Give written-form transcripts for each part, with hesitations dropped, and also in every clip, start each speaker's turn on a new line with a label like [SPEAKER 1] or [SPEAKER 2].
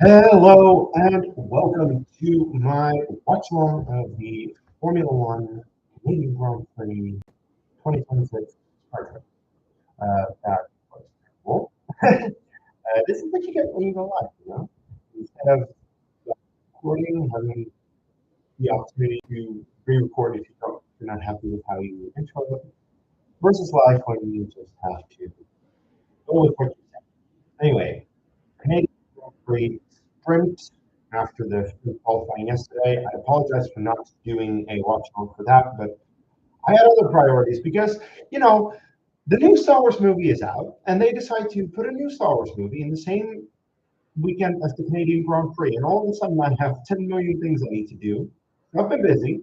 [SPEAKER 1] Hello and welcome to my watch-along of the Formula One Canadian Grand Prix 2026 Star Trek. That was terrible. This is what you get when you go live, you know? Instead of recording, having the opportunity to re-record if you're not happy with how you intro it, versus live when you just have to go with what you said. Anyway, Canadian Grand Prix sprint after the sprint qualifying yesterday. I apologize for not doing a watch along for that, but I had other priorities because, you know, the new Star Wars movie is out, and they decide to put a new Star Wars movie in the same weekend as the Canadian Grand Prix, and all of a sudden I have 10 million things I need to do. I've been busy.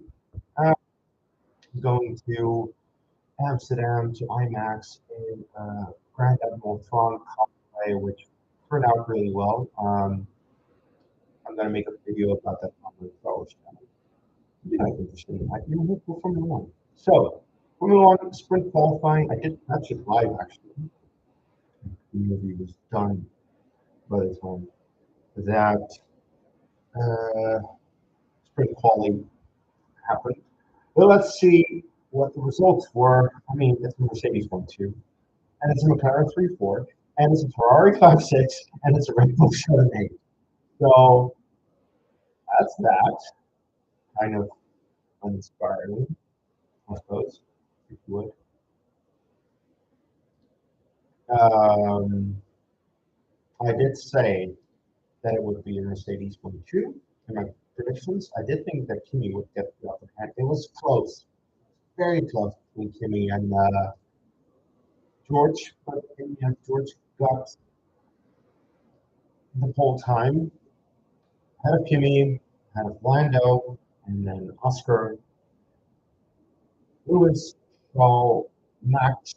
[SPEAKER 1] Uh, Going to Amsterdam to IMAX in Grand Admiral Thrawn Cosplay, which turned out really well. I'm gonna make a video about that on the college channel. Yeah, interesting. You know, for Formula One. So, Formula One sprint qualifying. I did catch it live actually. The movie was done by the time that uh, sprint quality happened. Well, let's see what the results were. I mean, it's a Mercedes 1-2, and it's a McLaren 3-4, and it's a Ferrari 5-6, and it's a Red Bull 7-8. So that's that. Kind of uninspiring, I suppose, if you would. Um, I did say that it would be a Mercedes 1-2 in my predictions. I did think that Kimi would get the upper hand. It was close, very close between Kimi and George, but in the end, George got the whole time ahead of Kimi, ahead of Lando, and then Oscar, Lewis, Stroll, Max,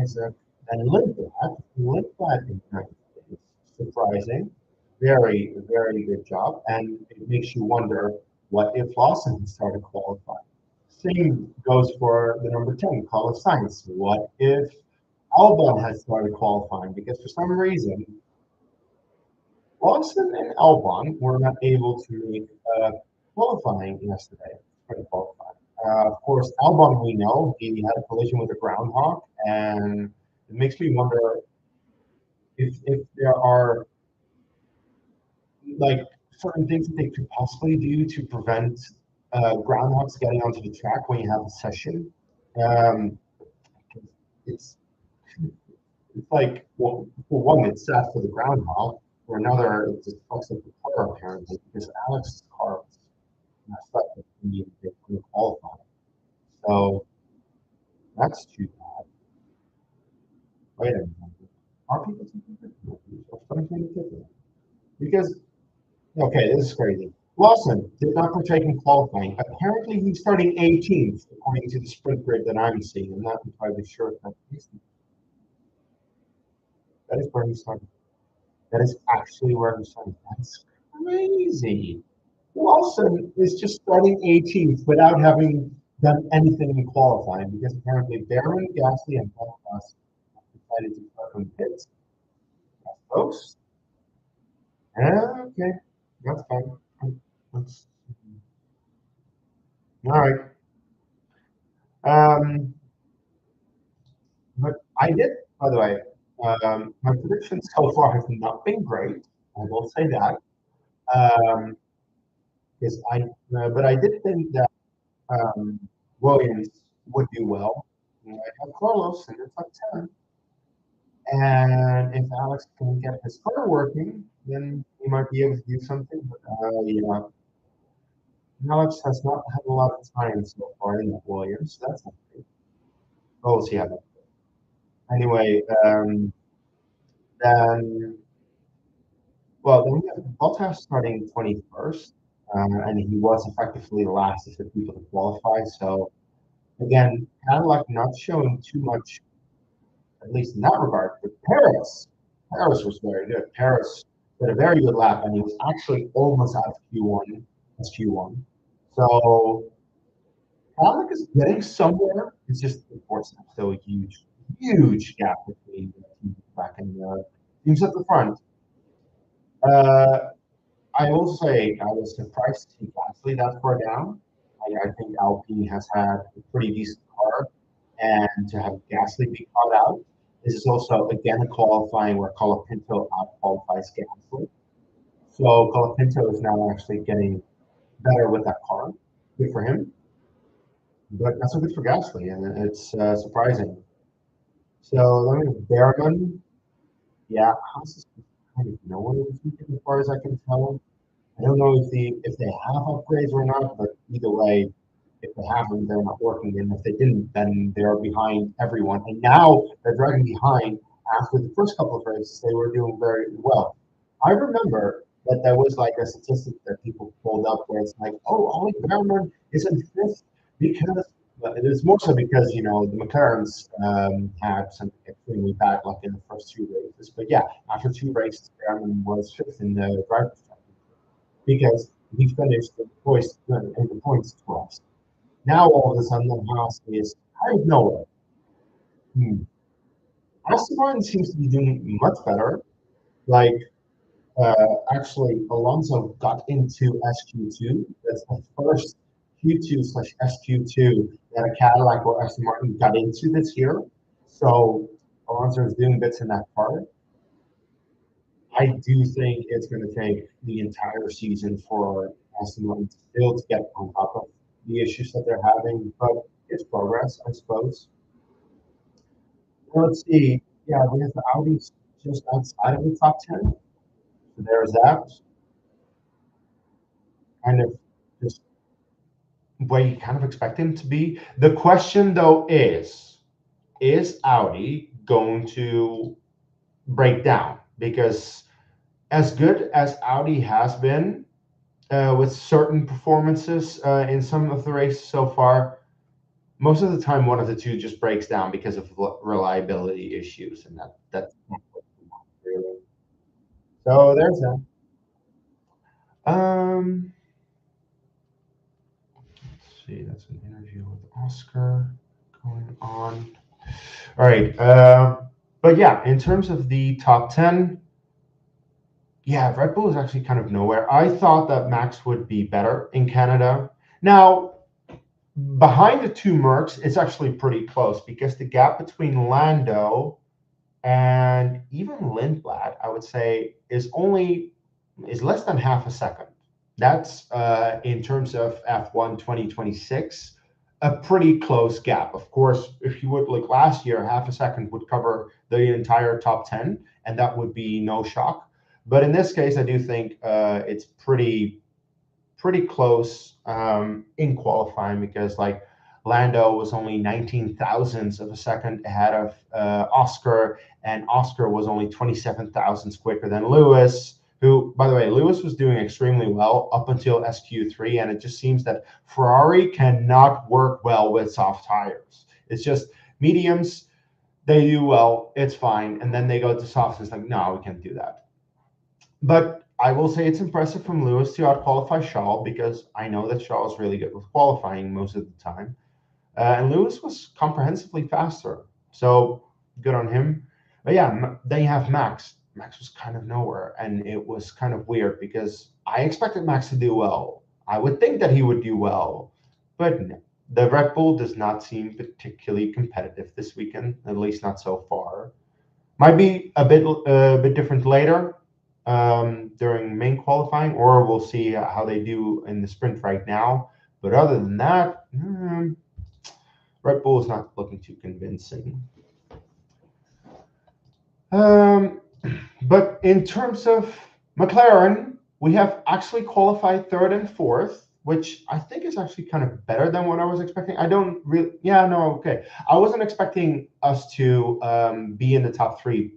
[SPEAKER 1] Isaac, and Lindblad. Lindblad in ninth place. Surprising. Very, very good job. And it makes you wonder what if Lawson had started qualifying? Same goes for the number 10, Carlos Sainz. What if Albon had started qualifying? Because for some reason, Lawson and Albon were not able to make qualifying yesterday. For qualifying. Of course, Albon, we know he had a collision with a groundhog, and it makes me wonder if there are like certain things that they could possibly do to prevent groundhogs getting onto the track when you have a session. Um, it's it's like, well, for one, it's sad for the groundhog. For another, it just fucks up the car apparently because Alex's car was messed up when they couldn't qualify. So that's too bad. Wait a minute. Are people taking pictures or something different? Because okay, this is crazy. Lawson did not partake in qualifying. Apparently, he's starting 18th, according to the sprint grid that I'm seeing. I'm not entirely sure if that's the case. That is where he started. That is actually where he started. That's crazy. Lawson is just starting 18th without having done anything in qualifying because apparently Baron, Gasly, and Bottas decided to start from pits. Folks, okay, that's fine. That's, all right. Um, But I did, by the way, my predictions so far have not been great. I will say that. Um, because but I did think that um, Williams would do well. And I have Carlos in the top 10. And if Alex can get his car working, then he might be able to do something. But yeah, Alex has not had a lot of time so far in that Williams. So that's not great. We'll see how that goes. Anyway, then well, then we have Bottas starting 21st, and he was effectively the last of the people to qualify. So again, Cadillac not showing too much, at least in that regard. But Paris was very good. Paris did a very good lap, and he was actually almost out of Q1 as Q1. So Cadillac is getting somewhere. It's just, of course, still a huge gap between the teams back in the teams at the front. Uh, I will say I was surprised to see Gasly that far down. I think Alpine has had a pretty decent car, and to have Gasly be caught out, this is also again a qualifying where Colapinto out qualifies Gasly. So Colapinto is now actually getting better with that car. Good for him, but not so good for Gasly, and it's surprising. So let me Behrman, yeah, Haas is kind of nowhere this weekend as far as I can tell. I don't know if they have upgrades or not, but either way, if they have them, they're not working. And if they didn't, then they're behind everyone. And now they're dragging behind. After the first couple of races, they were doing very well. I remember that there was like a statistic that people pulled up where it's like, oh, Ollie Behrman is in fifth because well, it was more so because the McLarens had some extremely bad luck in the first two races. But yeah, after two races, Behrman was fifth in the drivers' because he finished in the points twice. Now all of a sudden, the Haas is out of nowhere. Hmm. Aston Martin seems to be doing much better. Like, actually, Alonso got into SQ2. That's the first Q2 slash SQ2 that a Cadillac or Aston Martin got into this year. So Alonso is doing bits in that part. I do think it's going to take the entire season for Aston Martin still to get on top of the issues that they're having, but it's progress, I suppose. Well, let's see. Yeah, we have the Audis just outside of the top 10. So there's that. Kind of just where you kind of expect him to be. The question, though, is Audi going to break down? Because as good as Audi has been, with certain performances in some of the races so far, most of the time one of the two just breaks down because of reliability issues, and that's not what we want, really. So there's that. Let's see, that's an interview with Oscar going on. All right, but yeah, in terms of the top 10, yeah, Red Bull is actually kind of nowhere. I thought that Max would be better in Canada. Now, behind the two Mercs, it's actually pretty close because the gap between Lando and even Lindblad, I would say, is less than half a second. That's in terms of F1 2026, a pretty close gap. Of course, if you would look last year, half a second would cover the entire top 10, and that would be no shock. But in this case, I do think it's pretty close in qualifying because like Lando was only 19 thousandths of a second ahead of Oscar, and Oscar was only 27 thousandths quicker than Lewis, who, by the way, Lewis was doing extremely well up until SQ3, and it just seems that Ferrari cannot work well with soft tires. It's just mediums, they do well, it's fine, and then they go to softs, and it's like, no, we can't do that. But I will say it's impressive from Lewis to out-qualify Shaw because I know that Shaw is really good with qualifying most of the time. And Lewis was comprehensively faster. So good on him. But yeah, then you have Max. Max was kind of nowhere. And it was kind of weird because I expected Max to do well. I would think that he would do well. But no. The Red Bull does not seem particularly competitive this weekend, at least not so far. Might be a bit different later during main qualifying, or we'll see how they do in the sprint right now. But other than that, Red Bull is not looking too convincing. But in terms of McLaren, we have actually qualified third and fourth, which I think is actually kind of better than what I was expecting. I don't really, yeah, no, okay. I wasn't expecting us to be in the top three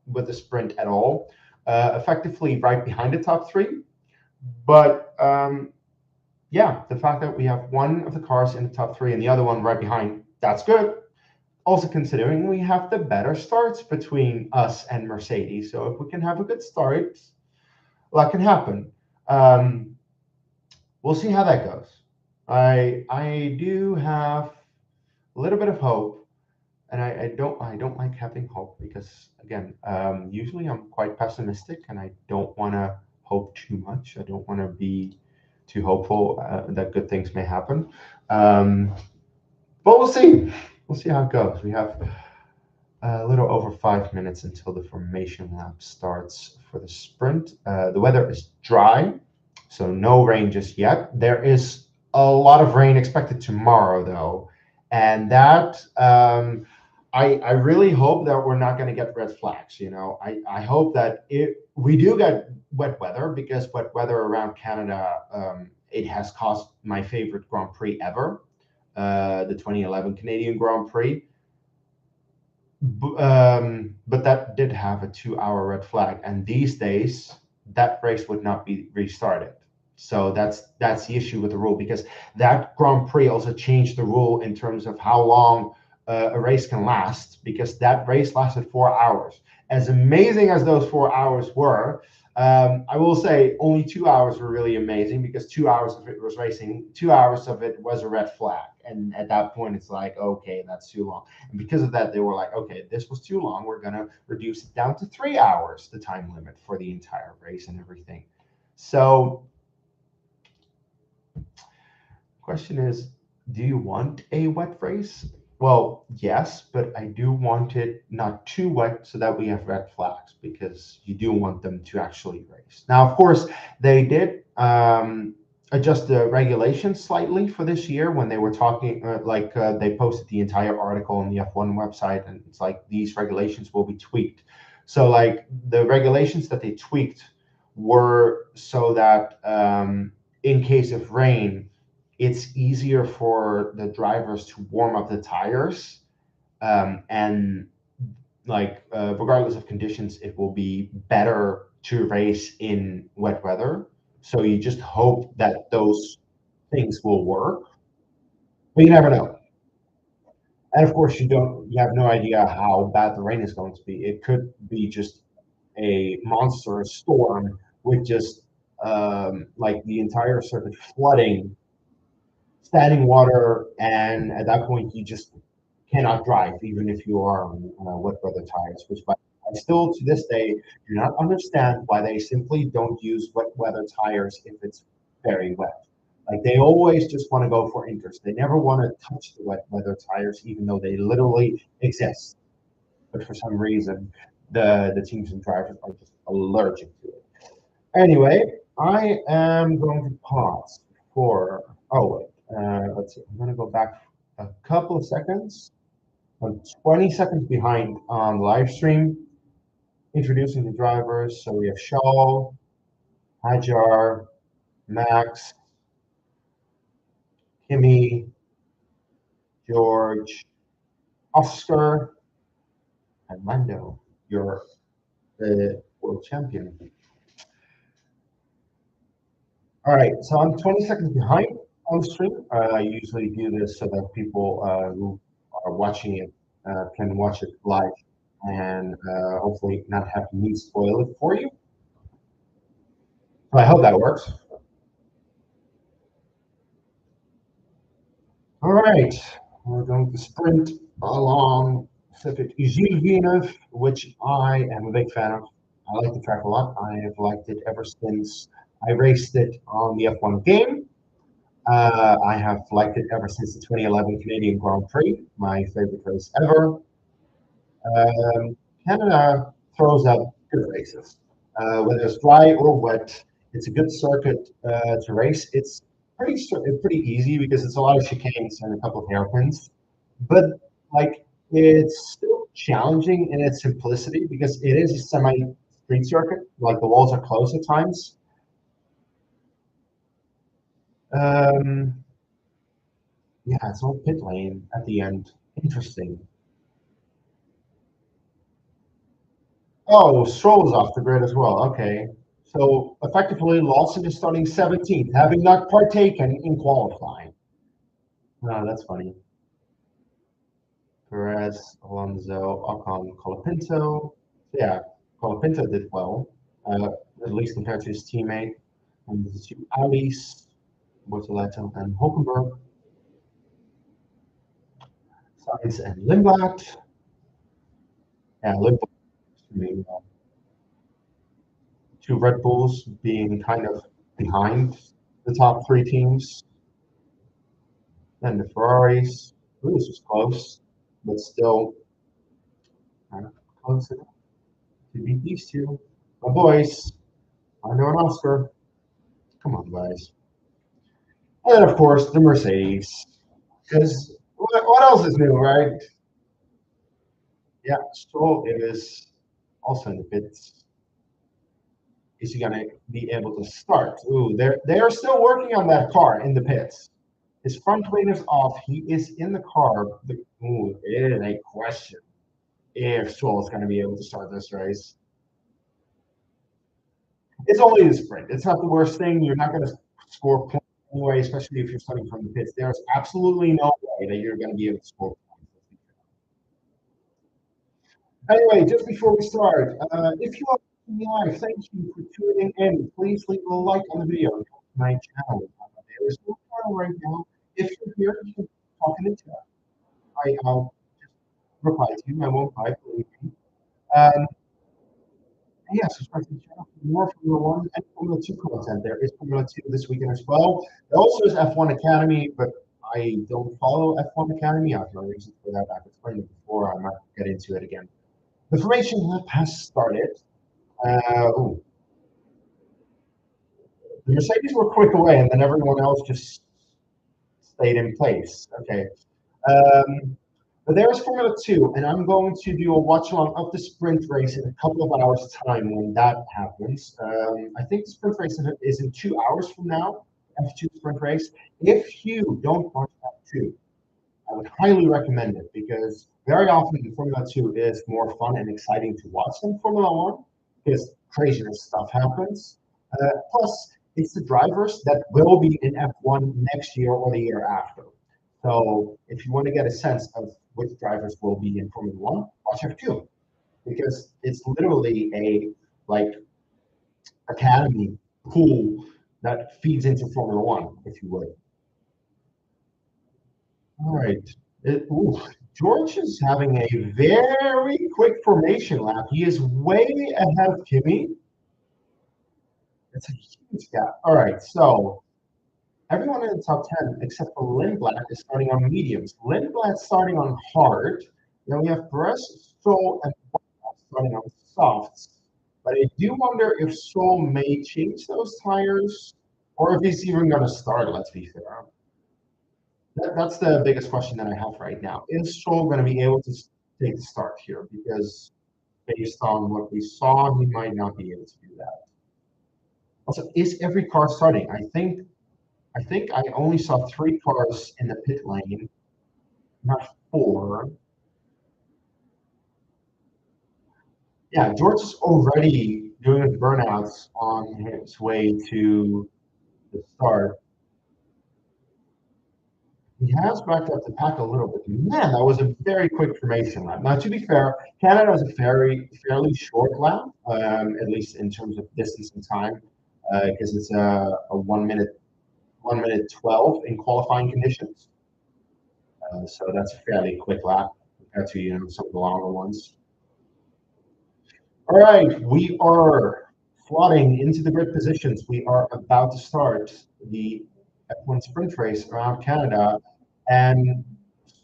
[SPEAKER 1] with the sprint at all. Effectively right behind the top three. But yeah, the fact that we have one of the cars in the top three and the other one right behind, that's good. Also considering we have the better starts between us and Mercedes. So if we can have a good start, that can happen. We'll see how that goes. I do have a little bit of hope and I don't like having hope because again, usually I'm quite pessimistic and I don't want to hope too much. I don't want to be too hopeful that good things may happen. Um, but we'll see. We'll see how it goes. We have a little over 5 minutes until the formation lap starts for the sprint. The weather is dry, so no rain just yet. There is a lot of rain expected tomorrow, though, and that I really hope that we're not going to get red flags. I hope that we do get wet weather because wet weather around Canada it has caused my favorite Grand Prix ever, the 2011 Canadian Grand Prix. But that did have a 2-hour red flag, and these days that race would not be restarted. So that's the issue with the rule because that Grand Prix also changed the rule in terms of how long a race can last because that race lasted 4 hours. As amazing as those 4 hours were, I will say only 2 hours were really amazing because 2 hours of it was racing, 2 hours of it was a red flag. And at that point, it's like, okay, that's too long. And because of that, they were like, okay, this was too long. We're going to reduce it down to 3 hours, the time limit for the entire race and everything. So, question is, do you want a wet race? Well, yes, but I do want it not too wet so that we have red flags because you do want them to actually race. Now, of course, they did adjust the regulations slightly for this year when they were talking, they posted the entire article on the F1 website, and it's like these regulations will be tweaked. So, like the regulations that they tweaked were so that in case of rain, it's easier for the drivers to warm up the tires, and regardless of conditions, it will be better to race in wet weather. So you just hope that those things will work, but you never know. And of course, you have no idea how bad the rain is going to be. It could be just a monstrous storm with just like the entire circuit flooding, standing water, and at that point you just cannot drive, even if you are on wet weather tires. Which, I still to this day do not understand why they simply don't use wet weather tires if it's very wet. Like they always just want to go for interest. They never want to touch the wet weather tires, even though they literally exist. But for some reason, the teams and drivers are just allergic to it. Anyway, I am going to pause for. Oh wait, let's see. I'm going to go back a couple of seconds. I'm 20 seconds behind on live stream. Introducing the drivers. So we have Shaw, Hajar, Max, Kimi, George, Oscar, and Lando. You're the world champion. All right, so I'm 20 seconds behind on stream. I usually do this so that people who are watching it can watch it live and hopefully not have me spoil it for you. So I hope that works. All right, we're going to sprint along Circuit Gilles Villeneuve, which I am a big fan of. I like the track a lot. I have liked it ever since I raced it on the F1 game. I have liked it ever since the 2011 Canadian Grand Prix, my favorite race ever. Canada throws up good races. Whether it's dry or wet, it's a good circuit to race. It's pretty easy because it's a lot of chicanes and a couple of hairpins, but like it's still challenging in its simplicity because it is a semi-street circuit. Like the walls are close at times. Um, yeah, it's all pit lane at the end. Interesting. Oh, Stroll is off the grid as well. Okay. So effectively, Lawson is starting 17th, having not partaken in qualifying. No, that's funny. Perez, Alonso, Ocon, Colapinto. Yeah, Colapinto did well, at least compared to his teammate. And the two Audis, Bortoleto and Hulkenberg. Sainz and Lindblad. Yeah, Liverpool, I mean, two Red Bulls being kind of behind the top three teams, and the Ferraris. Ooh, this was close, but still kind of close enough to beat these two. My boys, Lando and Oscar. Come on, guys. And then, of course, the Mercedes. Because what else is new, right? Yeah, Stroll is also in the pits. Is he going to be able to start? Ooh, they're still working on that car in the pits. His front wing is off. He is in the car. Ooh, it is a question if Stroll is going to be able to start this race. It's only the sprint. It's not the worst thing. You're not going to score points anyway, especially if you're starting from the pits. There's absolutely no way that you're going to be able to score points. Anyway, just before we start, if you are watching me live, thank you for tuning in. Please leave a like on the video and come to my channel. There is no channel right now. If you're here, you can talk in the chat. I'll just reply to you. I won't fight, believe me. Um, yeah, subscribe to the channel for more Formula 1 and Formula 2 content. There is Formula 2 this weekend as well. There also is F1 Academy, but I don't follow F1 Academy. I have no reason for that. I've explained it before. I might get into it again. The formation lap has started. Ooh, the Mercedes were quick away, and then everyone else just stayed in place. Okay. But there's Formula 2, and I'm going to do a watch along of the sprint race in a couple of hours' time when that happens. I think the sprint race is in 2 hours from now, F2 sprint race. If you don't watch F2, I would highly recommend it because very often Formula 2 is more fun and exciting to watch than Formula 1 because craziness stuff happens. Plus, it's the drivers that will be in F1 next year or the year after. So if you want to get a sense of which drivers will be in Formula 1, watch F2 because it's literally a like academy pool that feeds into Formula 1, if you would. All right. George is having a very quick formation lap. He is way ahead of Kimi. It's a huge gap. All right. So everyone in the top 10 except for Lindblad is starting on mediums. Lindblad's starting on hard. Then we have Perez, Stroll, and Bottas starting on softs. But I do wonder if Stroll may change those tires or if he's even going to start, let's be fair. That's the biggest question that I have right now. Is Stroll going to be able to take the start here? Because based on what we saw, he might not be able to do that. Also, is every car starting? I think I only saw 3 cars in the pit lane, not 4. Yeah, George is already doing his burnouts on his way to the start. He has backed up the pack a little bit. Man, that was a very quick formation lap. Now, to be fair, Canada was a fairly short lap, at least in terms of distance and time, because it's a 1 minute 12 in qualifying conditions. So that's a fairly quick lap compared to some of the longer ones. All right, we are slotting into the grid positions. We are about to start the F1 sprint race around Canada, and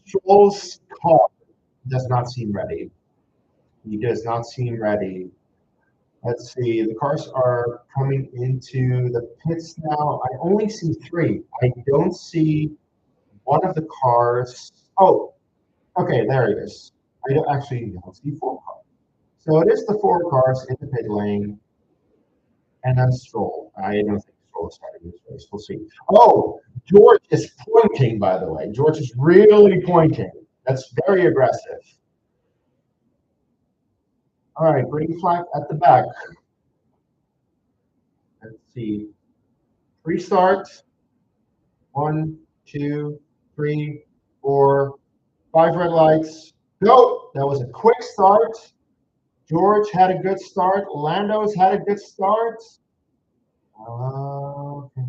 [SPEAKER 1] Stroll's car does not seem ready. He does not seem ready. Let's see, the cars are coming into the pits now. I only see 3. I don't see one of the cars. Oh, okay, there it is. I don't see 4 cars. So it is the 4 cars in the pit lane, and then Stroll. I don't think Stroll is starting this race. We'll see. Oh, George is pointing, by the way. George is really pointing. That's very aggressive. All right, green flag at the back. Let's see. Restart. 1, 2, 3, 4, 5 red lights. Go. That was a quick start. George had a good start. Lando's had a good start. Okay.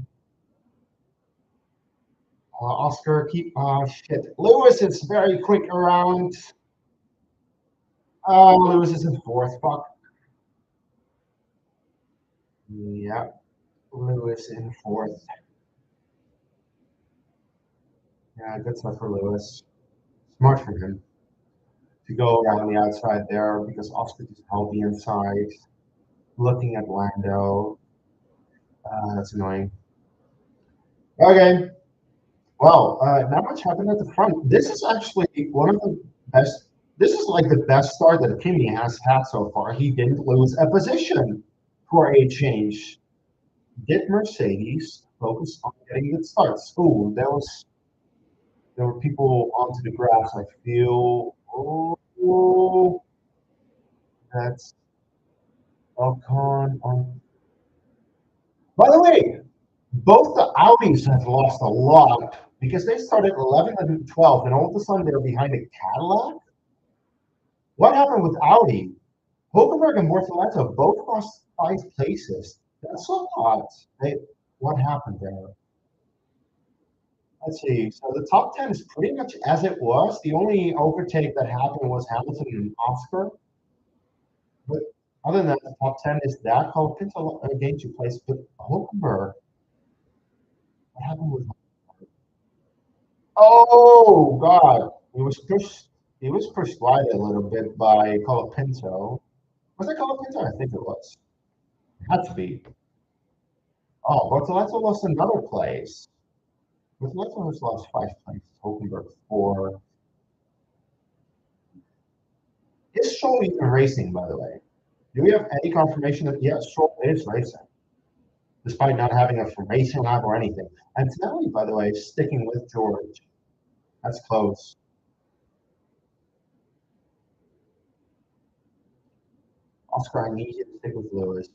[SPEAKER 1] Oscar, keep. Shit. Lewis is very quick around. Oh, Lewis is in fourth. Fuck. Yeah, Lewis in fourth. Yeah, good stuff for Lewis. Smart for him to go around the outside there because Oscar just held the inside. Looking at Lando. That's annoying. Okay. Well, not much happened at the front. This is actually one of the best. This is like the best start that Kimi has had so far. He didn't lose a position for a change. Did Mercedes focus on getting good starts? Oh, there were people onto the grass. I feel. Oh, that's Ocon on. By the way, both the Audis have lost a lot because they started 11 and 12, and all of a sudden they're behind a Cadillac. What happened with Audi? Hulkenberg and Bortoleto both lost 5 places. That's a lot. What happened there? Let's see. So the top 10 is pretty much as it was. The only overtake that happened was Hamilton and Oscar. But other than that, the top 10 is that. Colapinto gained 2 places. But Hulkenberg, what happened with? Oh God, he was pushed. He was pushed wide a little bit by Colapinto. Was it Colapinto? I think it was. It had to be. Oh, Bortoleto lost another place. Bortoleto has lost 5 places. Hulkenberg 4. Is Stroll even racing, by the way? Do we have any confirmation that yes, Stroll is racing, despite not having a formation lab or anything? And Antonelli, by the way, is sticking with George. That's close. Oscar, I need you to stick with Lewis.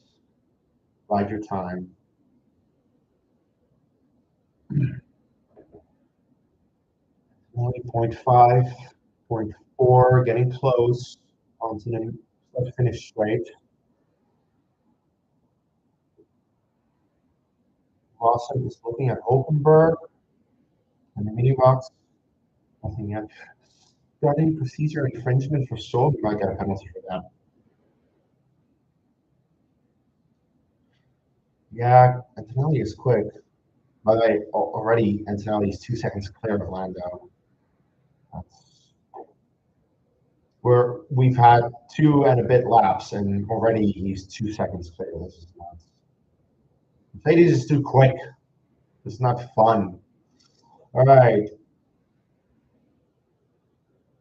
[SPEAKER 1] Bide your time. 0.5, 0.4, getting close. Onto the let's finish straight. Lawson is looking at Hulkenberg and the mini box. Nothing yet. Starting procedure infringement for Stroll. You might get a penalty for that. Yeah, Antonelli is quick. By the way, already Antonelli is 2 seconds clear of Lando. We've had 2 and a bit laps, and already he's 2 seconds clear. This is nuts. Mercedes is too quick. It's not fun. All right.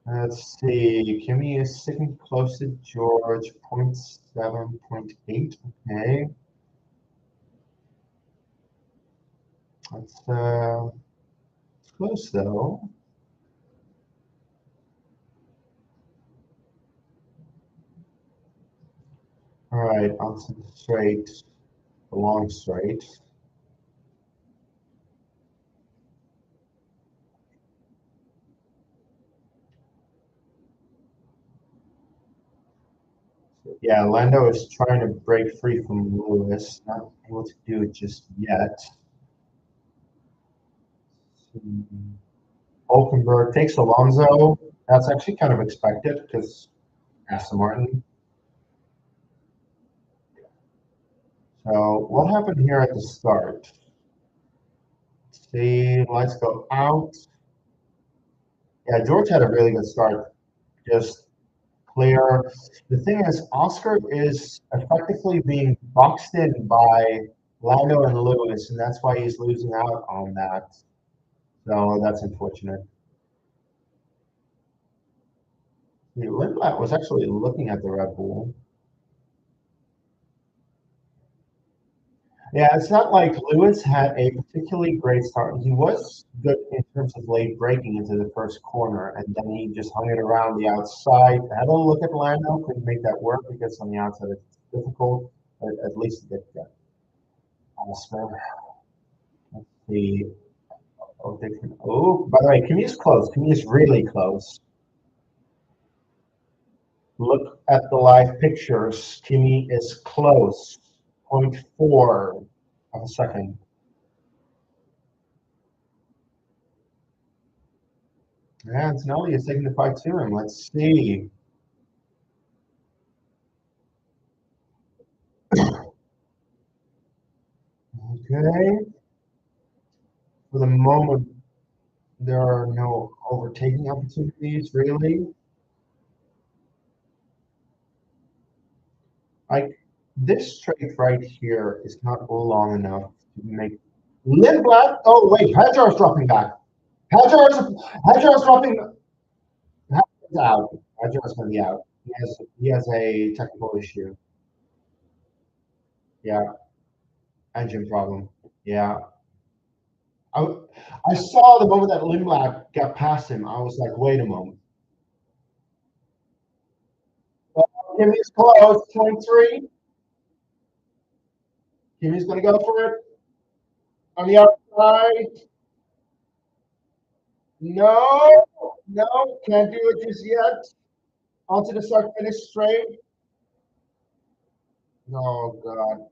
[SPEAKER 1] Let's see. Kimi is sitting close to George. 0.7, 0.8. Okay. That's close though. All right, onto the straight, the long straight. Yeah, Lando is trying to break free from Lewis, not able to do it just yet. Hulkenberg takes Alonso. That's actually kind of expected because Aston Martin. So what happened here at the start? See, lights go out. Yeah, George had a really good start. Just clear. The thing is, Oscar is effectively being boxed in by Lando and Lewis, and that's why he's losing out on that. So that's unfortunate. Lindblad was actually looking at the Red Bull. Yeah, it's not like Lewis had a particularly great start. He was good in terms of late breaking into the first corner, and then he just hung it around the outside. Had a look at Lando, couldn't make that work because on the outside it's difficult, but at least it did get Oscar. Let's see. Oh, by the way, Kimi is close. Kimi is really close. Look at the live pictures. Kimi is close. 0.4 of a second. Yeah, Antonelli is taking the fight to him. Let's see. Okay. For the moment, there are no overtaking opportunities, really. Like, this straight right here is not long enough to make Lindblad. Oh, wait, Hajar's dropping back. Hajar's dropping. Hajar's out. Hajar's going to be out. He has a technical issue. Yeah, engine problem. Yeah. I, I saw the moment that Lindblad got past him. I was like, wait a moment. Kimmy's close, 23. Kimmy's going to go for it. On the outside. No, no, can't do it just yet. Onto the start finish straight. Oh, God.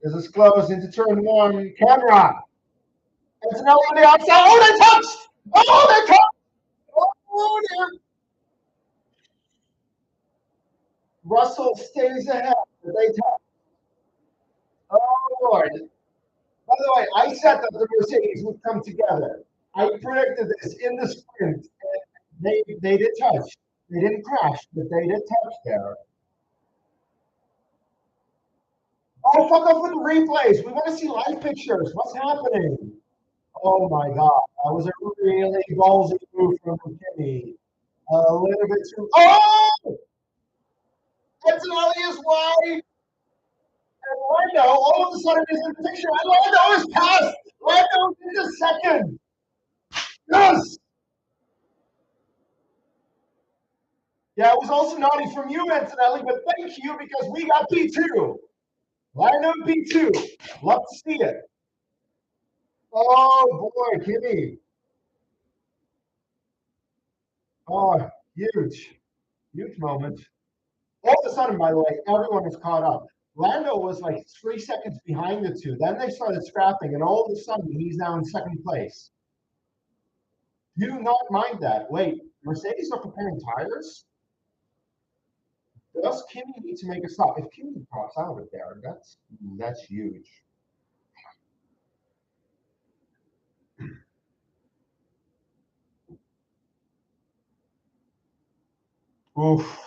[SPEAKER 1] This is close into turn one. Camera. Antonelli on the outside. Oh, they touched. Oh, they touched. Oh, dear. Russell stays ahead. They touch. Oh, Lord. By the way, I said that the Mercedes would come together. I predicted this in the sprint. They did touch. They didn't crash, but they did touch there. Oh, fuck off with the replays. We want to see live pictures. What's happening? Oh my God. That was a really ballsy move from Kimi. A little bit too. Oh! Antonelli is wide. And Lando all of a sudden is in the picture. And Lando is past. Lando is in second. Yes! Yeah, it was also naughty from you, Antonelli, but thank you because we got P2. Lando P2. Love to see it. Oh boy, Kimi. Oh, huge. Huge moment. All of a sudden, by the way, everyone was caught up. Lando was like 3 seconds behind the two. Then they started scrapping, and all of a sudden, he's now in second place. Do not mind that. Wait, Mercedes are preparing tires? Does Kimi need to make a stop? If Kimi drops out of there, that's huge. Oof.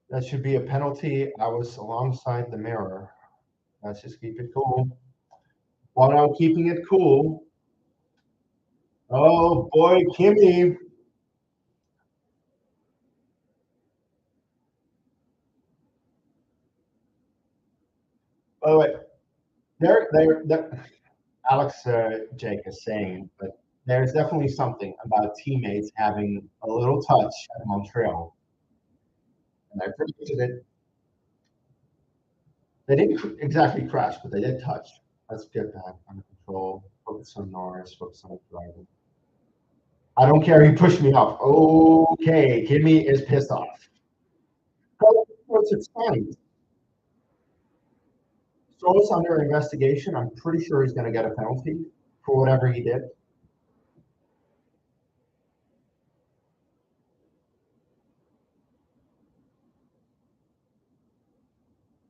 [SPEAKER 1] That should be a penalty. I was alongside the mirror. Let's just keep it cool. While I'm keeping it cool. Oh boy, Kimi. By the way, there. Alex Jake is saying, but there's definitely something about teammates having a little touch at Montreal, and I predicted it. They didn't exactly crash, but they did touch. Let's get that under control. Focus on Norris. Focus on driving. I don't care. He pushed me off. Okay, Kimi is pissed off. It's fine. Stroll's under investigation. I'm pretty sure he's going to get a penalty for whatever he did.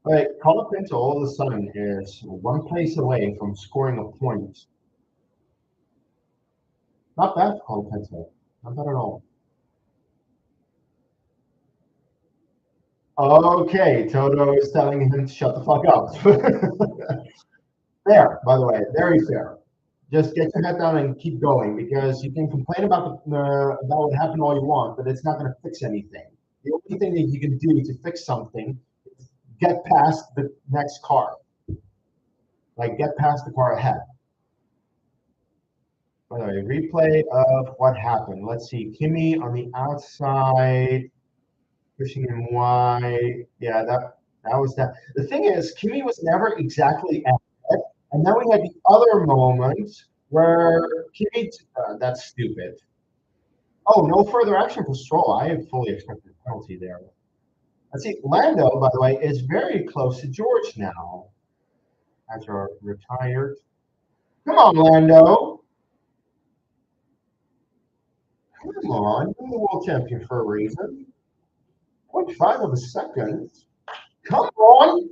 [SPEAKER 1] Right, Colapinto all of a sudden is one place away from scoring a point. Not bad for Colapinto. Not bad at all. Okay, Toto is telling him to shut the fuck up. Fair, by the way, very fair. Just get your head down and keep going because you can complain about what happened all you want, but it's not going to fix anything. The only thing that you can do to fix something is get past the next car. Like get past the car ahead. By the way, replay of what happened. Let's see. Kimi on the outside, pushing him wide. Yeah, that was that. The thing is, Kimi was never exactly ahead, and then we had the other moment where Kimi. That's stupid. Oh, no further action for Stroll. I fully expected a penalty there. Let's see. Lando, by the way, is very close to George now. After retired. Come on, Lando. Come on, you're the world champion for a reason. 0.5 of a second. Come on.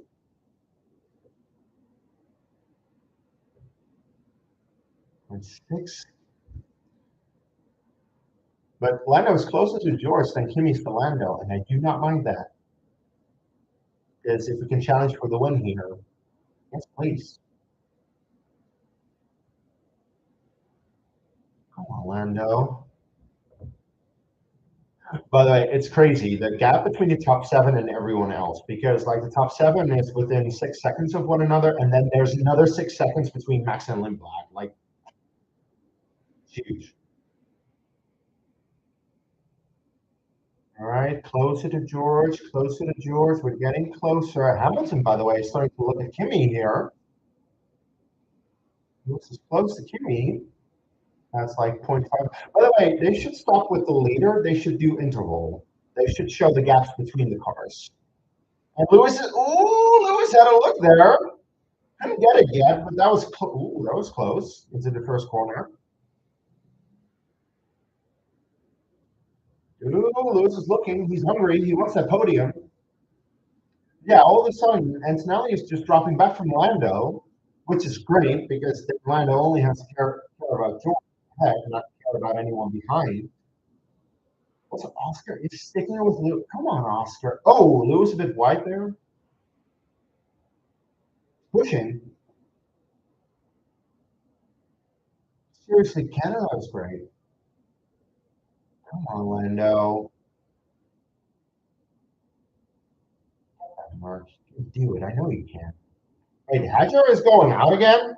[SPEAKER 1] And 6. But Lando is closer to George than Kimi's to Lando, and I do not mind that. Because if we can challenge for the win here, yes, please. Come on, Lando. By the way, it's crazy, the gap between the top 7 and everyone else, because like the top 7 is within 6 seconds of one another, and then there's another 6 seconds between Max and Lindblad. Like, huge. All right, closer to George, closer to George. We're getting closer. Hamilton, by the way, is starting to look at Kimi here. Lewis is close to Kimi. That's like 0.5. By the way, they should stop with the leader. They should do interval. They should show the gaps between the cars. And Lewis is, Lewis had a look there. Couldn't get it yet, but that was that was close into the first corner. Lewis is looking. He's hungry. He wants that podium. Yeah, all of a sudden, Antonelli is just dropping back from Lando, which is great because Lando only has to care about George ahead, not care about anyone behind. Also, Oscar is sticking with Lewis. Come on, Oscar. Oh, Lewis a bit wide there. Pushing. Seriously, Canada is great. Come on, Lando. Mark, you can do it. I know you can. Wait, Hadjar is going out again?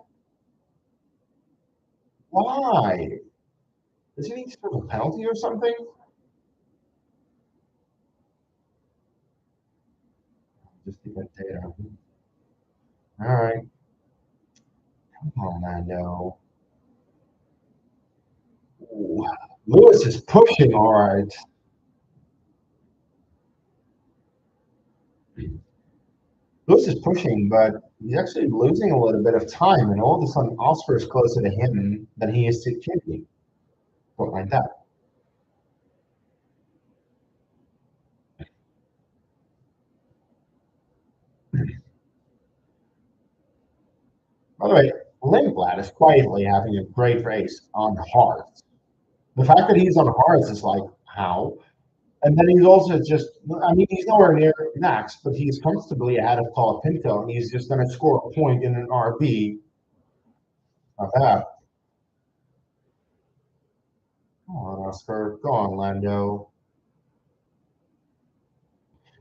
[SPEAKER 1] Why? Does he need to serve a penalty or something? Just to get data. All right. Come on, Lando. Ooh. Lewis is pushing all right. Lewis is pushing, but he's actually losing a little bit of time, and all of a sudden Oscar is closer to him than he is to Kimi. Something like that. By the way, Lindblad is quietly having a great race on hards. The fact that he's on hards is like, how? And then he's also just, I mean, he's nowhere near Max, but he's comfortably ahead of Pinto, and he's just going to score a point in an RB. Not bad. Come on, Oscar. Go on, Lando.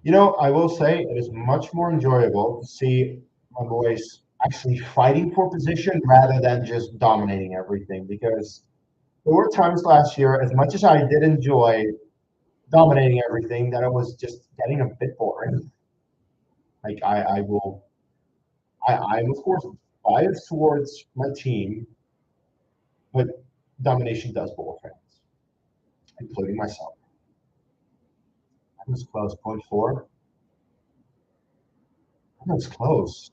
[SPEAKER 1] You know, I will say it is much more enjoyable to see my boys actually fighting for position rather than just dominating everything. Because there were times last year, as much as I did enjoy dominating everything, that it was just getting a bit boring. Like I'm of course biased towards my team, but domination does bore fans, including myself. That was close. 0.4. That was close.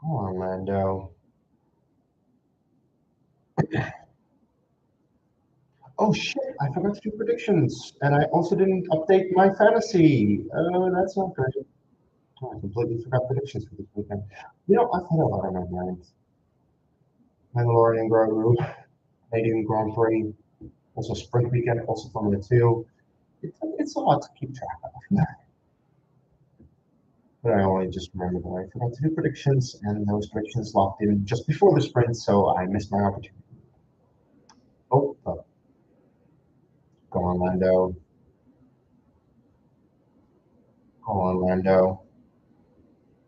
[SPEAKER 1] Come on, Lando. Oh shit! I forgot to do predictions, and I also didn't update my fantasy. That's not great. Oh, I completely forgot predictions for this weekend. You know, I've had a lot on my mind. Mandalorian Grand Prix, Canadian Grand Prix, also Sprint Weekend, also Formula 2. It's a lot to keep track of. But I only just remembered that I forgot to do predictions, and those predictions locked in just before the sprint, so I missed my opportunity. Oh, go on, Lando. Go on, Lando.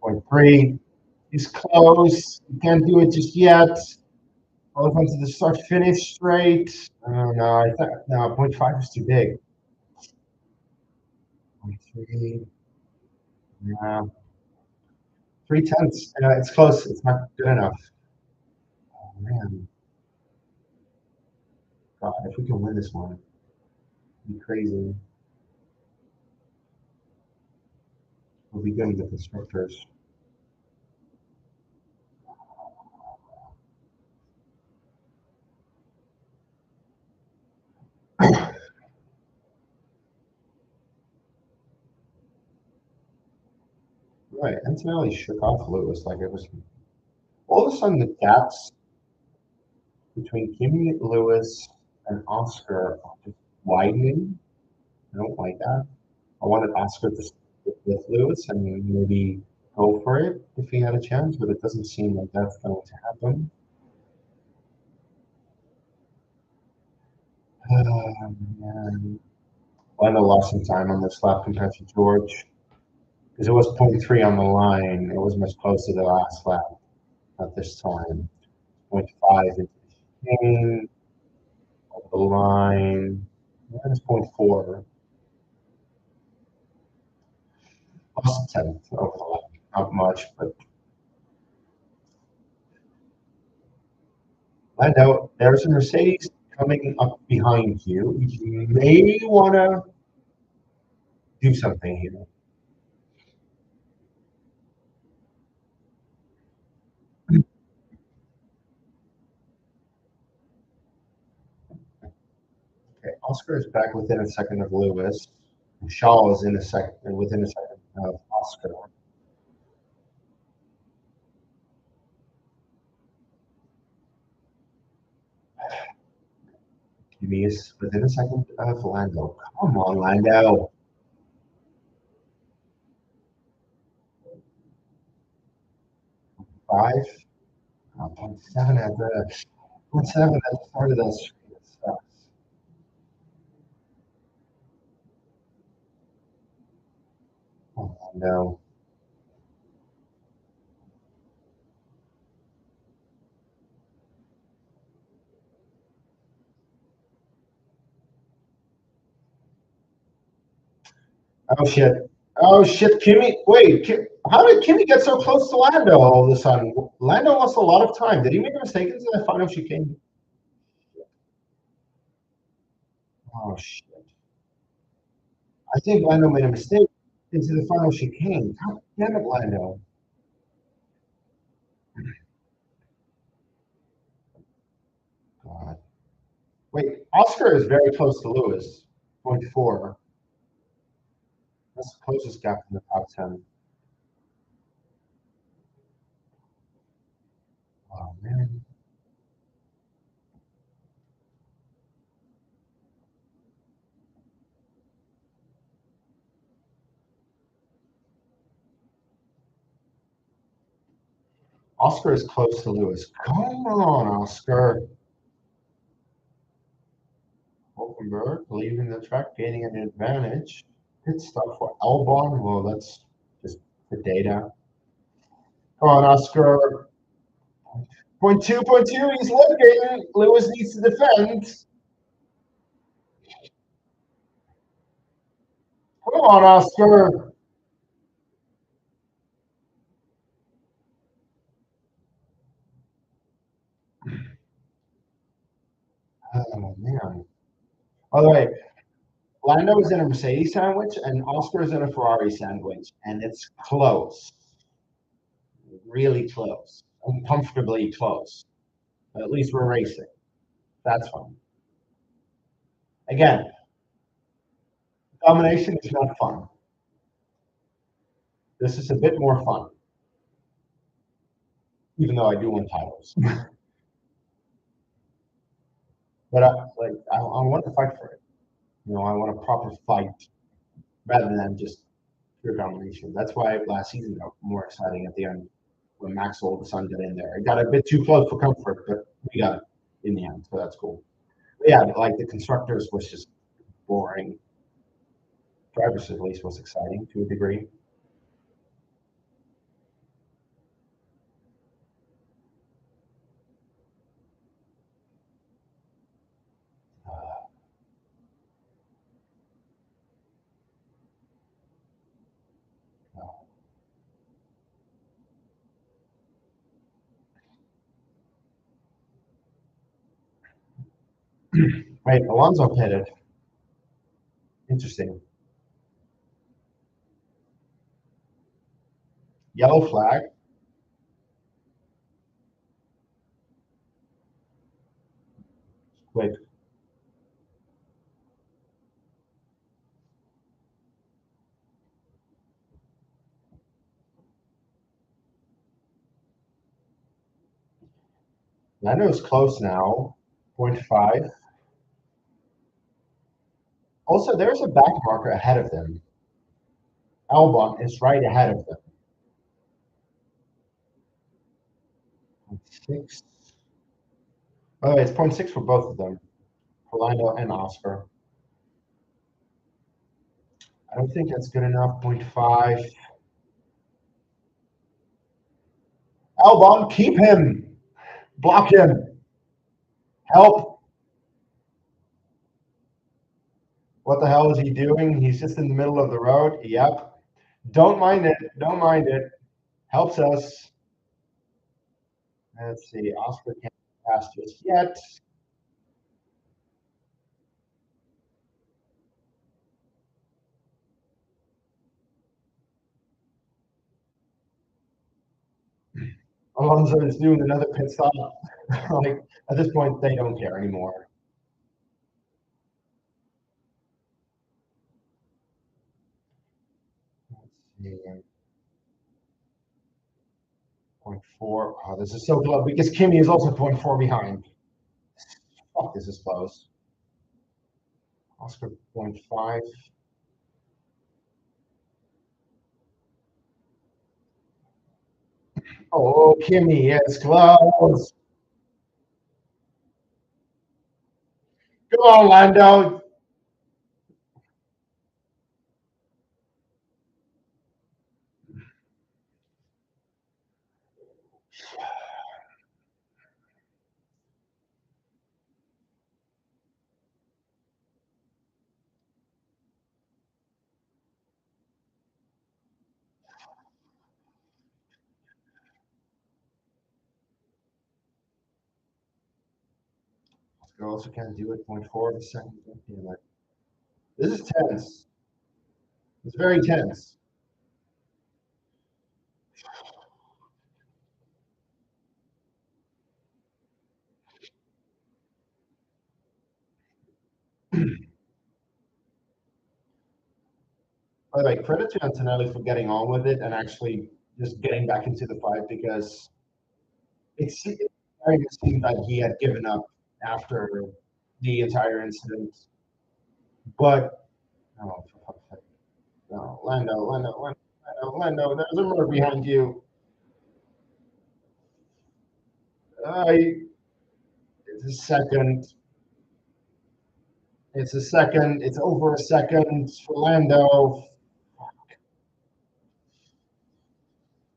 [SPEAKER 1] 0.3. He's close. He can't do it just yet. Welcome to the start finish straight. Oh, no, I thought no, 0.5 is too big. 0.3. Yeah. 0.3. It's close. It's not good enough. Oh, man. God, if we can win this one, it'd be crazy. will be good in the constructors. Right, Antonelli shook off Lewis like it was all of a sudden the gaps between Kimi, Lewis, and Oscar are just widening. I don't like that. I wanted Oscar to stick with Lewis and maybe go for it if he had a chance, but it doesn't seem like that's going to happen. Man. Lando lost some time on this lap compared to George because it was 0.3 on the line. It was much closer to the last lap at this time. 0.5 into the chicane, over the line. Minus 0.4. Lost a tenth over the line. Not much, but Lando, there's a Mercedes coming up behind you. You may want to do something here. Okay, Oscar is back within a second of Lewis. Shaw is in a second, within a second of Oscar. Kimi is within a second of Lando. Come on, Lando. Five. 0.7 at the 0.7 at the start of that street. It sucks. Oh, no. Oh shit. Oh shit, Kimi. Wait, how did Kimi get so close to Lando all of a sudden? Lando lost a lot of time. Did he make a mistake into the final chicane? Oh shit. I think Lando made a mistake into the final chicane. God damn it, Lando. God. Wait, Oscar is very close to Lewis. 0.4. That's the closest gap in the top 10. Oh man. Oscar is close to Lewis. Come on, Oscar. Hulkenberg leaving the track, gaining an advantage. Good stuff for Albon. Well, that's just the data. Come on, Oscar. Point two, point two. He's looking. Lewis needs to defend. Come on, Oscar. Oh, man. By the way, Lando is in a Mercedes sandwich and Oscar is in a Ferrari sandwich, and it's close. Really close. Uncomfortably close. But at least we're racing. That's fun. Again, domination is not fun. This is a bit more fun, even though I do want titles. But I want to fight for it. I want a proper fight rather than just pure domination. That's why last season got more exciting at the end when Max all of a sudden got in there. It got a bit too close for comfort, but we got it in the end, so that's cool. But yeah, like the constructors was just boring. Drivers at least was exciting to a degree. Wait, Alonso pitted. Interesting. Yellow flag. Quick. Lando's close now. 0.5. Also, there's a back marker ahead of them. Albon is right ahead of them. 0.6. By the way, it's 0.6 for both of them, for Lando and Oscar. I don't think that's good enough. 0.5. Albon, keep him. Block him. Help. What the hell is he doing? He's just in the middle of the road. Yep. Don't mind it. Don't mind it. Helps us. Let's see. Oscar can't pass just yet. Alonso is doing another pit stop. Like at this point, they don't care anymore. Let's see. 0.4. Oh, this is so close because Kimi is also 0.4 behind. Fuck, this is close. Oscar 0.5. Oh, Kimi is close. Come on, Lando. Oscar also can't do it. 0.4 of a second. This is tense. It's very tense. By the way, credit to Antonelli for getting on with it and actually just getting back into the fight because it started to seem that he had given up after the entire incident. But oh, for fuck's sake. No, Lando, there's a murder behind you. It's a second. It's a second. It's over a second for Lando.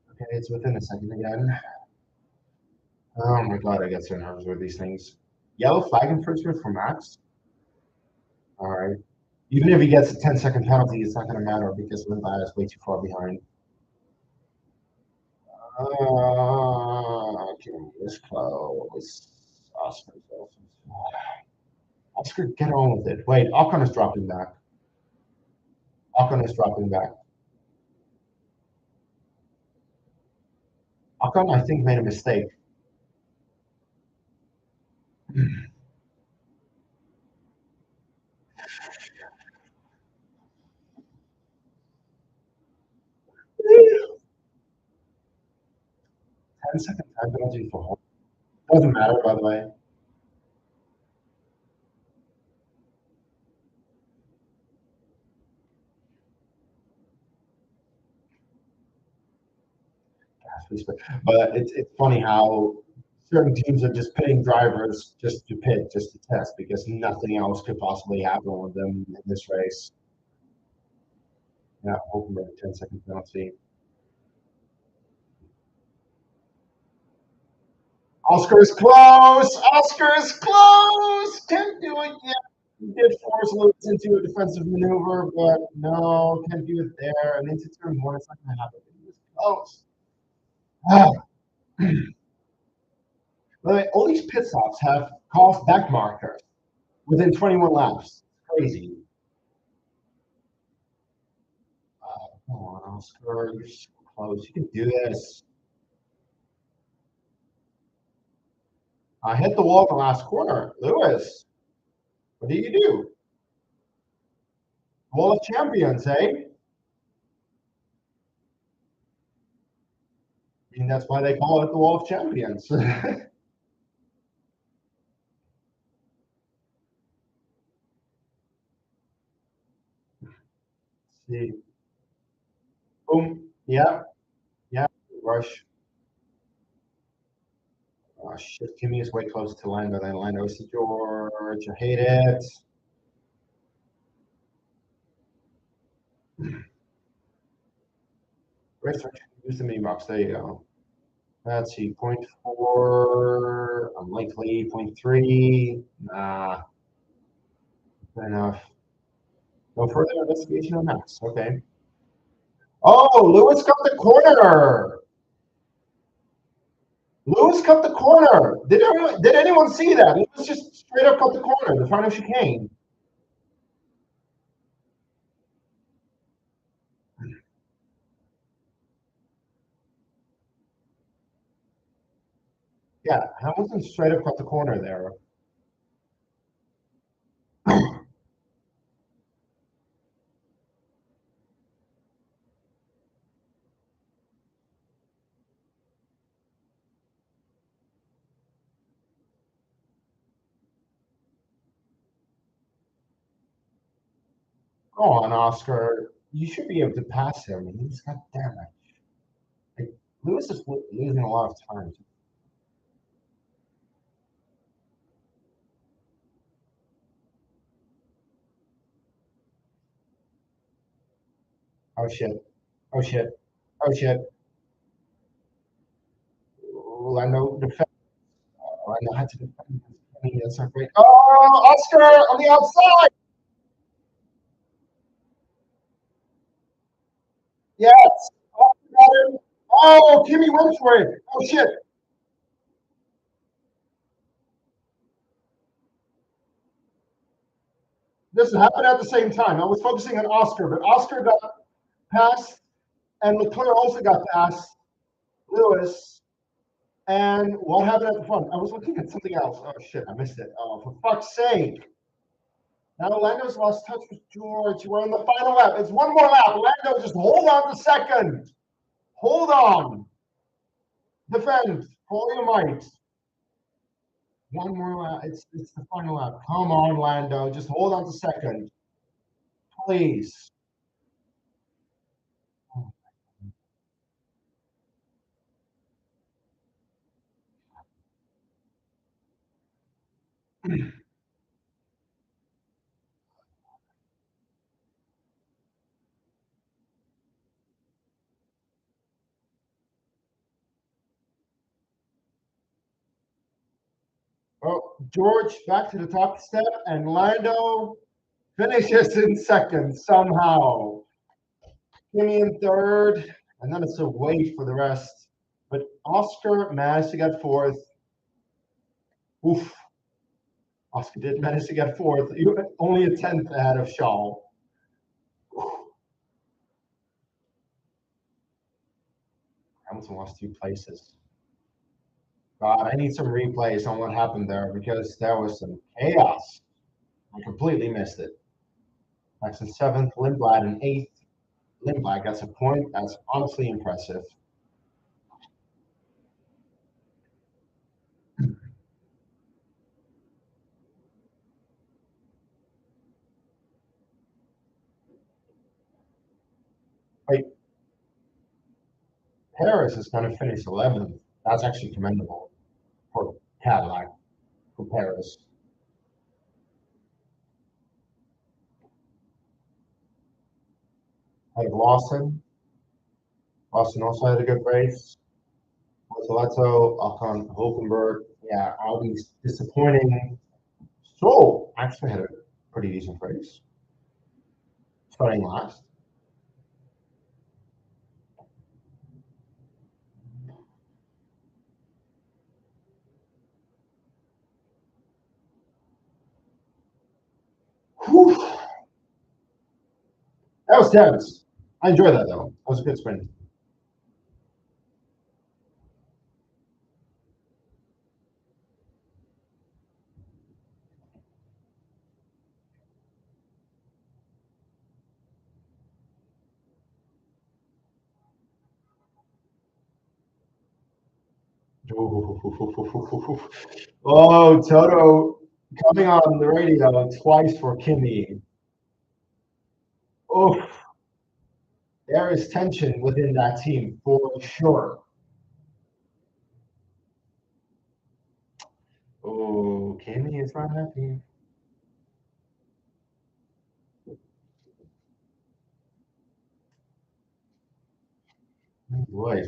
[SPEAKER 1] Okay, it's within a second again. Oh my god, I get so nervous with these things. Yellow flag infringement for Max. All right. Even if he gets a 10-second penalty, it's not going to matter because Limbad is way too far behind. Okay, this close. Oscar, get on with it. Wait, Ocon is dropping back. Ocon is dropping back. Ocon, I think, made a mistake. 10-second time penalty for home. Doesn't matter, by the way. But it's funny how certain teams are just pitting drivers just to pit, just to test, because nothing else could possibly happen with them in this race. Yeah, hoping for a 10-second penalty. Oscar is close. Oscar is close. Can't do it yet. He did force Lewis into a defensive maneuver, but no, can't do it there. And into turn one, it's not going to happen. He was close. By the way, all these pit stops have cost back markers within 21 laps. Crazy. Come on, Oscar. You're so close. You can do this. I hit the wall in the last corner. Lewis, what do you do? Wall of Champions, eh? I mean, that's why they call it the Wall of Champions. See. Boom. Yeah. Yeah. Rush. Oh, shit. Kimi is way close to Lando. Then Lando is to George. I hate it. Race use the mini box. There you go. Let's see. 0.4. Unlikely. 0.3. Nah. Fair enough. No further investigation on Max. Okay. Oh, Lewis got the corner. Lewis cut the corner. Did anyone see that? Lewis just straight up cut the corner, the final chicane. Yeah, Hamilton straight up cut the corner there. Go on, Oscar. You should be able to pass him. He's got damage. Like, Lewis is losing a lot of time. Oh shit. Oh shit. Oh shit. Lando defend. Lando had to defend. That's not great. Oh, Oscar on the outside. Yes. Oh, Kimi went for it. Oh shit. This happened at the same time. I was focusing on Oscar, but Oscar got past, and Leclerc also got past Lewis. And what happened at the front? I was looking at something else. Oh shit, I missed it. Oh, for fuck's sake! Now Lando's lost touch with George. We're in the final lap. It's one more lap. Lando, just hold on to second. Hold on. Defend. All your might. One more lap. It's the final lap. Come on, Lando. Just hold on to second. Please. Oh, George back to the top step, and Lando finishes in second somehow. Kimi in third, and then it's a wait for the rest. But Oscar managed to get fourth. Oof. Oscar did manage to get fourth, only a tenth ahead of Shaw. Hamilton lost 2 places. God, I need some replays on what happened there because there was some chaos. I completely missed it. Max in seventh, Lindblad in eighth. Lindblad gets a point. That's honestly impressive. Wait, Paris is going to finish 11th. That's actually commendable for Cadillac, for Paris. I have Lawson. Lawson also had a good race. Martelletto, Ocon, Hulkenberg. Yeah, Audi's disappointing. Stroll actually had a pretty decent race. Starting last. Whew. That was tense. I enjoyed that though. That was a good sprint. Oh, Toto coming on the radio twice for Kimi. Oh, there is tension within that team for sure. Oh, Kimi is not happy. Oh, boy.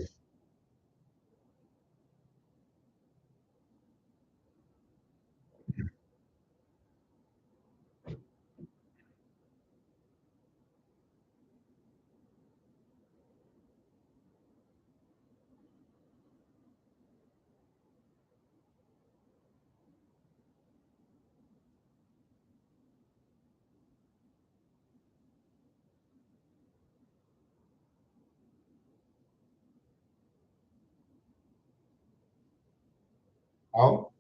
[SPEAKER 1] Oh,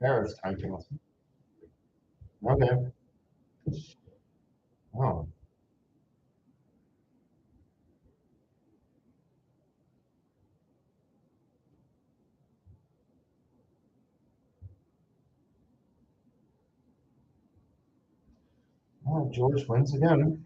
[SPEAKER 1] Paris time penalty. Okay. Oh, oh, George wins again.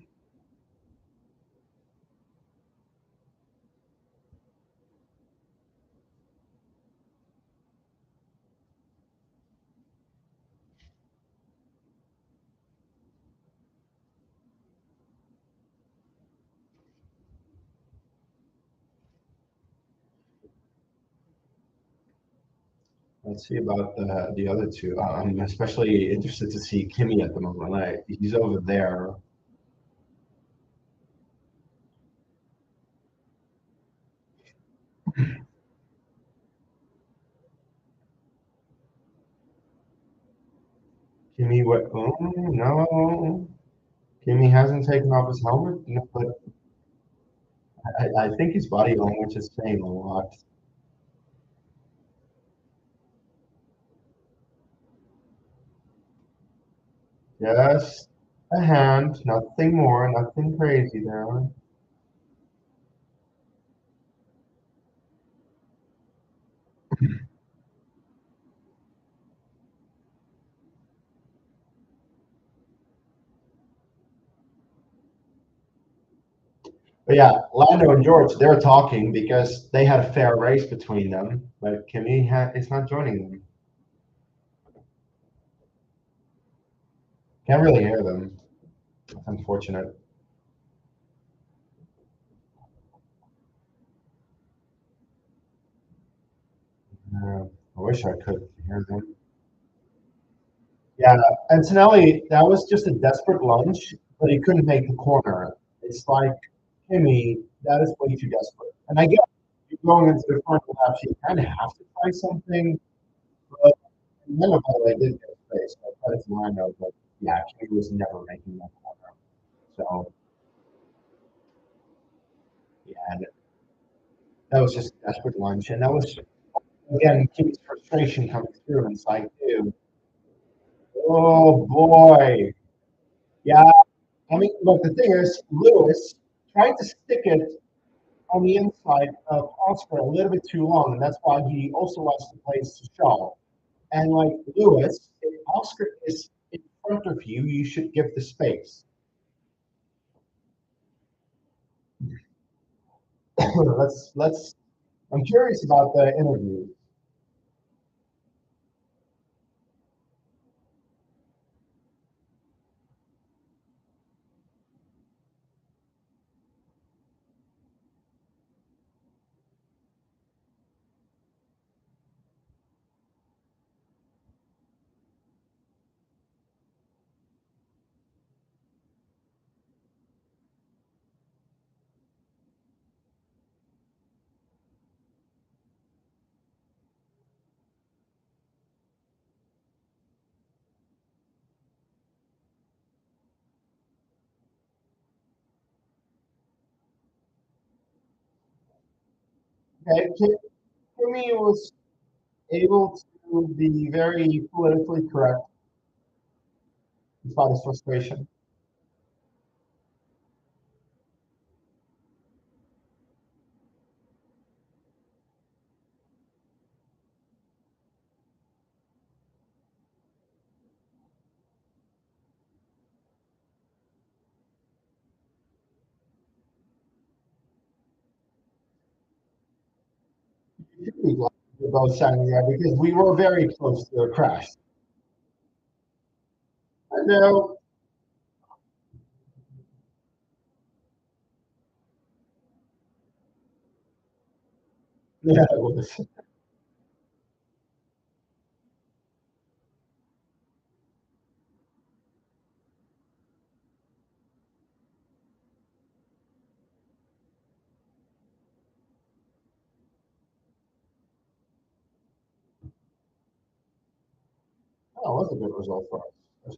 [SPEAKER 1] Let's see about the other two. I'm especially interested to see Kimi at the moment. Like, he's over there. Kimi, what? Oh, no. Kimi hasn't taken off his helmet, no, but I think his body language is saying a lot. Just a hand, nothing more, nothing crazy there. But yeah, Lando and George, they're talking because they had a fair race between them, but is not joining them. Can't really hear them. It's unfortunate. I wish I could hear them. Yeah, Antonelli, that was just a desperate lunge, but he couldn't make the corner. It's like, Kimmy, that is way too desperate. And I get you're going into the front laps, you kind of have to try something, but none of it did get space. I thought it's line out, but yeah, Kimmy was never making that corner. So, yeah, and that was just a desperate lunge. And that was, again, Kimmy's frustration coming through. And it's like, dude, oh boy. Yeah, I mean, look, the thing is, Lewis tried to stick it on the inside of Oscar a little bit too long, and that's why he also lost the place to Shaw. And like Lewis, if Oscar is in front of you, you should give the space. let's. I'm curious about the interview. Okay, Kimmy was able to be very politically correct despite his frustration. should be glad we're both standing there because we were very close to a crash. I know. Yeah, it was. Oh, it was a good result for us.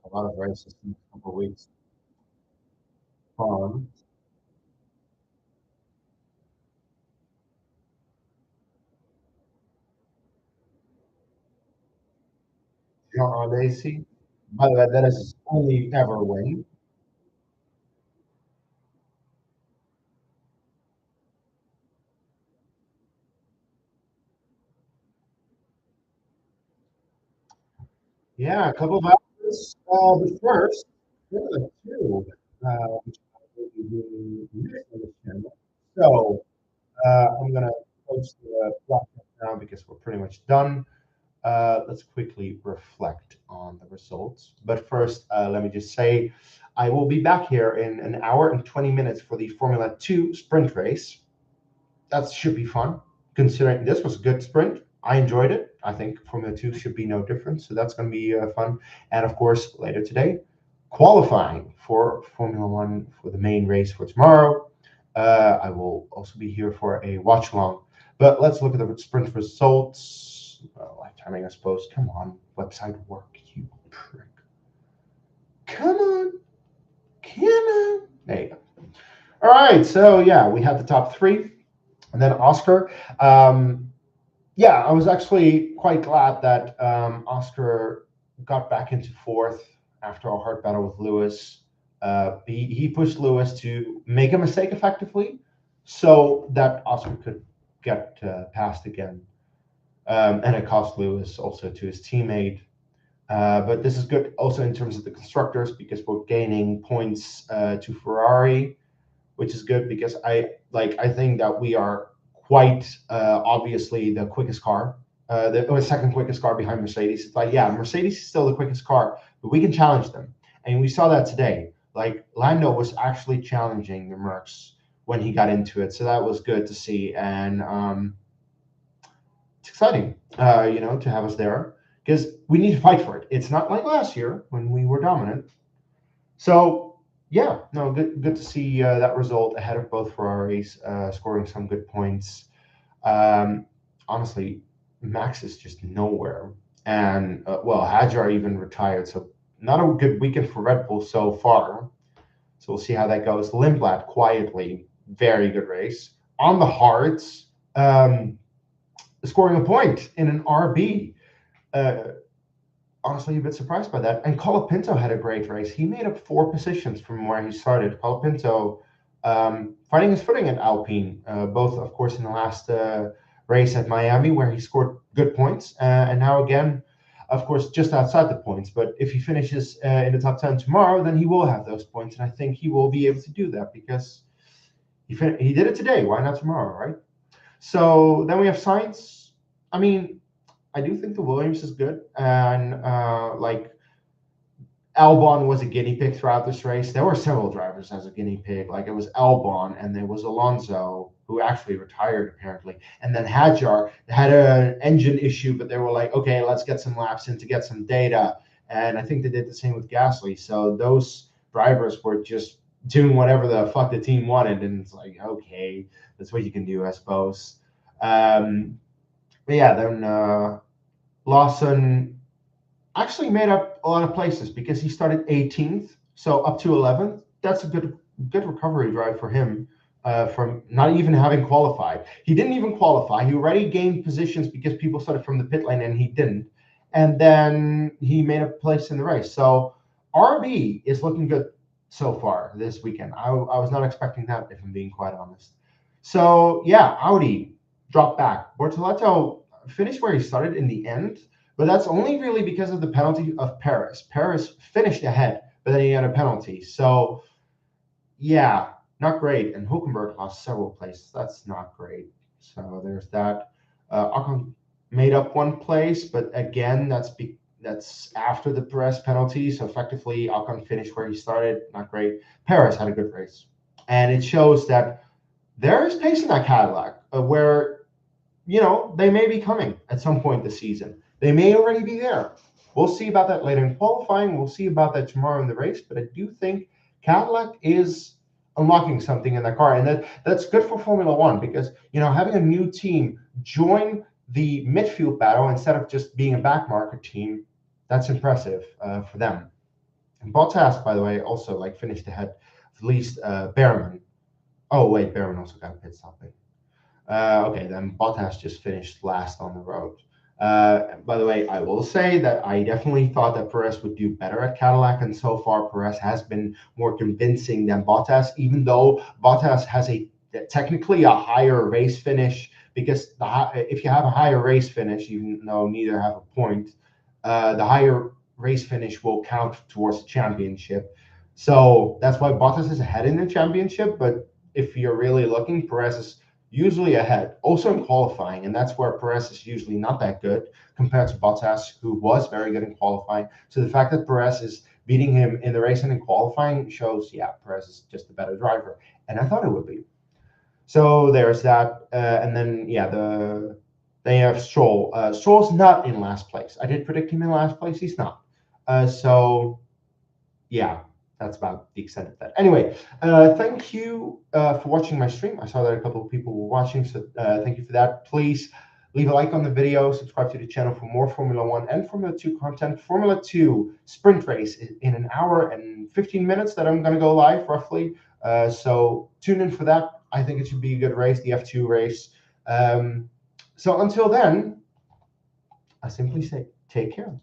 [SPEAKER 1] A lot of races in a couple of weeks. Um, Jean Lacy. By the way, that is his only ever win. Yeah, a couple of hours. But first, there are two, which I will be doing next on this channel. So I'm gonna post the broadcast now because we're pretty much done. Let's quickly reflect on the results. But first, let me just say, I will be back here in an hour and 20 minutes for the Formula 2 sprint race. That should be fun, considering this was a good sprint. I enjoyed it. I think Formula 2 should be no different. So that's going to be fun. And of course, later today, qualifying for Formula 1 for the main race for tomorrow. I will also be here for a watch along. But let's look at the sprint results. Live timing, I suppose. Come on, website work, you prick. Come on. Come on. There you go. All right. So, yeah, we have the top three. And then Oscar. Yeah, I was actually quite glad that Oscar got back into fourth after a hard battle with Lewis. He pushed Lewis to make a mistake effectively so that Oscar could get past again. And it cost Lewis also to his teammate. But this is good also in terms of the constructors because we're gaining points to Ferrari, which is good because I think that we are quite obviously the quickest car, the second quickest car behind Mercedes. It's like, yeah, Mercedes is still the quickest car, but we can challenge them, and we saw that today. Like Lando was actually challenging the Mercs when he got into it, so that was good to see, and it's exciting, to have us there because we need to fight for it. It's not like last year when we were dominant. So yeah, no, good to see that result ahead of both Ferraris, scoring some good points. Um, Honestly, Max is just nowhere, and well, Hadjar even retired, so not a good weekend for Red Bull so far. So we'll see how that goes. Lindblad quietly, very good race on the hards, scoring a point in an RB. Uh, Honestly a bit surprised by that. And Colapinto had a great race. He made up 4 positions from where he started. Colapinto finding his footing at Alpine, both, of course, in the last race at Miami, where he scored good points, and now again, of course, just outside the points. But if he finishes in the top 10 tomorrow, then he will have those points. And I think he will be able to do that because he did it today. Why not tomorrow, right? So then we have Sainz. I mean, I do think the Williams is good, and like Albon was a guinea pig throughout this race. There were several drivers as a guinea pig. Like it was Albon, and there was Alonso, who actually retired apparently, and then Hadjar had an engine issue, but they were like, okay, let's get some laps in to get some data, and I think they did the same with Gasly. So those drivers were just doing whatever the fuck the team wanted, and it's like, okay, that's what you can do, I suppose. But yeah, then Lawson. actually made up a lot of places because he started 18th, so up to 11th. That's a good recovery drive for him from not even having qualified. He didn't even qualify. He already gained positions because people started from the pit lane and he didn't. And then he made a place in the race. So RB is looking good so far this weekend. I was not expecting that, if I'm being quite honest. So yeah, Audi dropped back. Bortoleto finished where he started in the end, but that's only really because of the penalty of Paris. Paris finished ahead, but then he had a penalty. So yeah, not great. And Hulkenberg lost several places. That's not great. So there's that. Ocon made up one place, but again, that's after the Perez penalty. So effectively, Ocon finished where he started. Not great. Perez had a good race, and it shows that there is pace in that Cadillac, where they may be coming at some point this season. They may already be there. We'll see about that later in qualifying. We'll see about that tomorrow in the race. But I do think Cadillac is unlocking something in that car, and that's good for Formula One because having a new team join the midfield battle instead of just being a backmarker team, that's impressive for them. And Bottas, by the way, also finished ahead of at least Behrman. Oh wait, Behrman also got a pit stopping. Okay, then Bottas just finished last on the road. By the way, I will say that I definitely thought that Perez would do better at Cadillac, and so far Perez has been more convincing than Bottas, even though Bottas has technically a higher race finish, because if you have a higher race finish, even though neither have a point, the higher race finish will count towards the championship. So that's why Bottas is ahead in the championship, but if you're really looking, Perez is usually ahead, also in qualifying, and that's where Perez is usually not that good compared to Bottas, who was very good in qualifying. So the fact that Perez is beating him in the race and in qualifying shows, yeah, Perez is just a better driver, and I thought it would be. So there's that, and then yeah, they have Stroll. Stroll's not in last place. I did predict him in last place. He's not. So yeah, that's about the extent of that. Anyway, thank you for watching my stream. I saw that a couple of people were watching, so thank you for that. Please leave a like on the video, subscribe to the channel for more Formula 1 and Formula 2 content. Formula 2 sprint race in an hour and 15 minutes that I'm going to go live, roughly. So tune in for that. I think it should be a good race, the F2 race. So until then, I simply say take care.